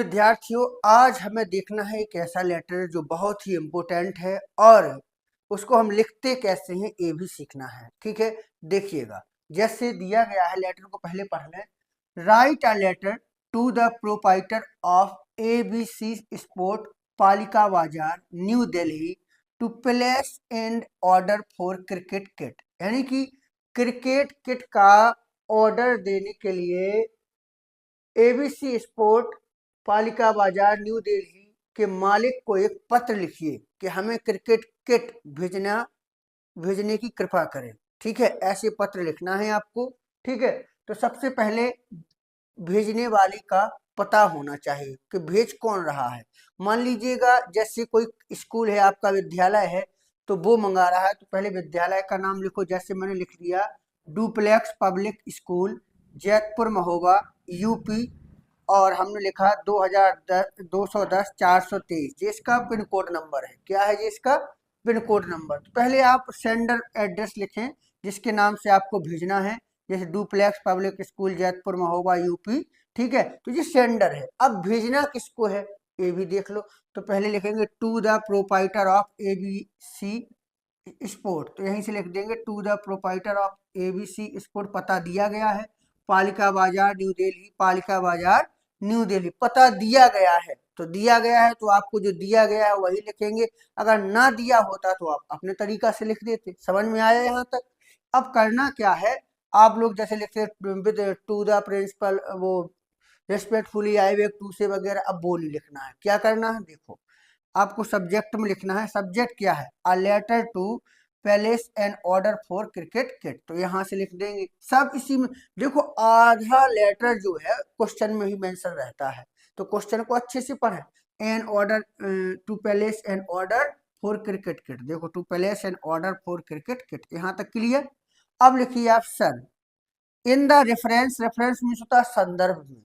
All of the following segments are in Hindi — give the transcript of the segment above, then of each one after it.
विद्यार्थियों, आज हमें देखना है एक ऐसा लेटर जो बहुत ही इम्पोर्टेंट है और उसको हम लिखते कैसे हैं ये भी सीखना है। ठीक है, देखिएगा जैसे दिया गया है, लेटर को पहले पढ़ लें। Write a letter to the proprietor of ABC sport, Palika Bazaar, new Delhi, to place and order for cricket kit. यानी कि क्रिकेट किट का ऑर्डर देने के लिए ABC sport, Palika Bazaar, new Delhi के मालिक को एक पत्र लिखिए कि हमें क्रिकेट किट भेजने की कृपा करें। ठीक है, ऐसे पत्र लिखना है आपको। ठीक है, तो सबसे पहले भेजने वाले का पता होना चाहिए कि भेज कौन रहा है। मान लीजिएगा जैसे कोई स्कूल है, आपका विद्यालय है, तो वो मंगा रहा है, तो पहले विद्यालय का नाम लिखो। जैसे मैंने लिख दिया duplex public school, Jaitpur Mahoba, UP, और हमने लिखा 210 423। ये इसका पिन कोड नंबर है। क्या है ये इसका पिन कोड नंबर? तो पहले आप सेंडर एड्रेस लिखें जिसके नाम से आपको भेजना है, जैसे duplex public school, Jaitpur Mahoba, UP. ठीक है, तो ये सेंडर है। अब भेजना किसको है ये भी देख लो। तो पहले लिखेंगे to the proprietor of ABC sport, तो यहीं से लिख देंगे to the proprietor of ABC sport. पता दिया गया है पालिका बाजार न्यू दिल्ली, पालिका बाजार न्यू दिल्ली, पता दिया गया है। तो दिया गया है तो आपको जो दिया गया है वही लिखेंगे। अगर ना दिया होता तो आप अपने तरीका से लिख देते। समझ में आया यहाँ तक? अब करना क्या है, आप लोग जैसे लिखते विद टू द प्रिंसिपल, वो रेस्पेक्टफुली आई बैक टू से वगैरह, अब वो नहीं लिखना है। क्या करना है देखो, आपको सब्जेक्ट में लिखना है। सब्जेक्ट क्या है? A letter to palace and order for cricket kit, तो यहाँ से लिख देंगे सब इसी में। देखो आधा लेटर जो है क्वेश्चन में ही मेंशन रहता है, तो क्वेश्चन को अच्छे से पढ़ें। And order to palace and order for cricket kit, देखो to palace and order for cricket kit, यहाँ तक क्लियर। अब लिखिए आप sir in the reference, reference means होता है संदर्भ में,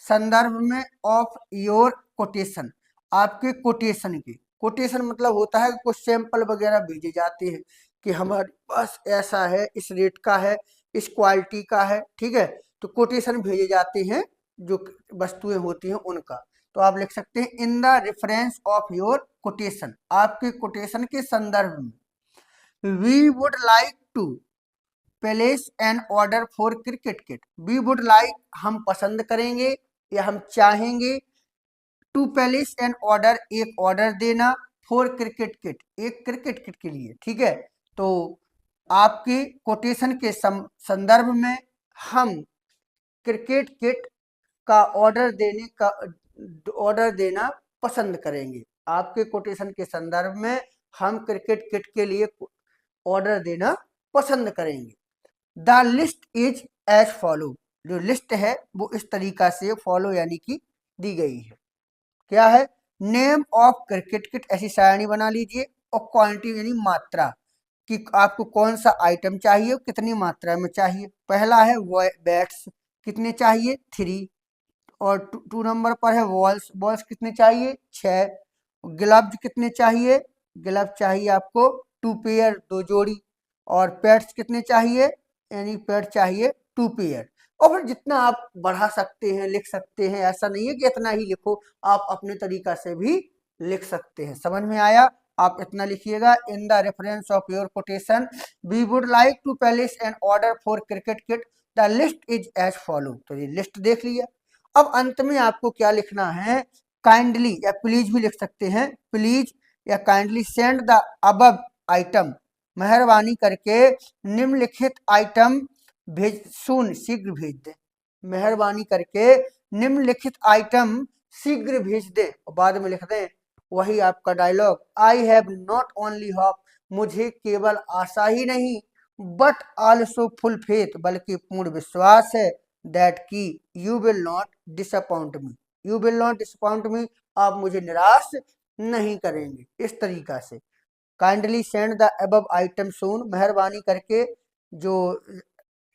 संदर्भ में ऑफ योर कोटेशन, आपके कोटेशन के। कोटेशन मतलब होता है कुछ सैंपल वगैरह भेजे जाते हैं कि हमारे पास ऐसा है, इस रेट का है, इस क्वालिटी का है। ठीक है, तो कोटेशन भेजे जाते हैं जो वस्तुएं होती हैं उनका। तो आप लिख सकते हैं in the reference of your quotation, आपके कोटेशन के संदर्भ में। We would like to place an order for cricket kit, we would like हम पसंद करेंगे या हम चाहेंगे, टू प्लेस एन ऑर्डर एक ऑर्डर देना, फॉर क्रिकेट किट एक क्रिकेट किट के लिए। ठीक है, तो आपके कोटेशन के संदर्भ में हम क्रिकेट किट का ऑर्डर देना पसंद करेंगे। आपके कोटेशन के संदर्भ में हम क्रिकेट किट के लिए ऑर्डर देना पसंद करेंगे। The list is as follow, जो लिस्ट है वो इस तरीका से फॉलो यानी कि दी गई है। क्या है? नेम ऑफ क्रिकेट किट, ऐसी सारणी बना लीजिए। और क्वांटिटी यानी मात्रा, कि आपको कौन सा आइटम चाहिए, कितनी मात्रा में चाहिए। पहला है बैट्स, कितने चाहिए? 3। और 2 नंबर पर है बॉल्स, बॉल्स कितने चाहिए? 6। ग्लव्स कितने चाहिए? ग्लव्स चाहिए आपको 2 पेयर, 2 जोड़ी। और पैड्स कितने चाहिए? यानी पैड चाहिए 2 पेयर। और फिर जितना आप बढ़ा सकते हैं, लिख सकते हैं, ऐसा नहीं है कि इतना ही लिखो, आप अपने तरीका से भी लिख सकते हैं। समझ में आया? आप इतना लिखिएगा in the reference of your quotation we would like to place an order for cricket kit, the list is as follow. तो ये लिस्ट देख लिया। अब अंत में आपको क्या लिखना है? काइंडली या प्लीज भी लिख सकते हैं, प्लीज या kindly send the above item, मेहरबानी करके निम्नलिखित आइटम भेज, सुन शीघ्र भेज दे। मेहरबानी करके निम्नलिखित आइटम शीघ्र भेज दे। और बाद में लिख दें वही आपका dialogue, I have not only hope, मुझे केवल आशा ही नहीं, बट आल्सो फुल फेथ, बल्कि पूर्ण विश्वास है, दैट की you will not disappoint me, you will not disappoint me, आप मुझे निराश नहीं करेंगे। इस तरीका से kindly send the above item soon, मेहरबानी करके जो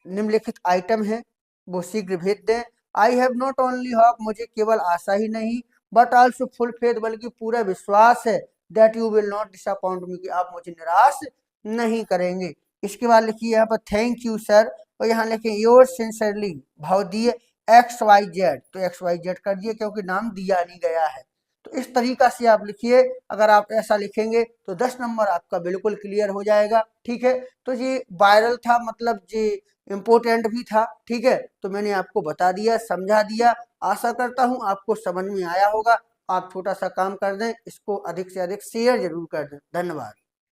निम्नलिखित आइटम है वो शीघ्र भेज दें। आई हैव नॉट ओनली होप, मुझे केवल आशा ही नहीं, बट आल्सो फुल फेथ, बल्कि पूरा विश्वास है, that you will not disappoint मी, कि आप मुझे निराश नहीं करेंगे। इसके बाद लिखिए यहाँ पर थैंक यू सर, और यहाँ लिखिए योर सिंसियरली, भावदीय XYZ, तो XYZ कर दिए क्योंकि नाम दिया नहीं गया है। तो इस तरीका से आप लिखिए, अगर आप ऐसा लिखेंगे तो 10 नंबर आपका बिल्कुल क्लियर हो जाएगा। ठीक है, तो ये वायरल था, मतलब ये इम्पोर्टेंट भी था। ठीक है, तो मैंने आपको बता दिया, समझा दिया। आशा करता हूँ आपको समझ में आया होगा। आप छोटा सा काम कर दें, इसको अधिक से अधिक शेयर जरूर कर दें। धन्यवाद।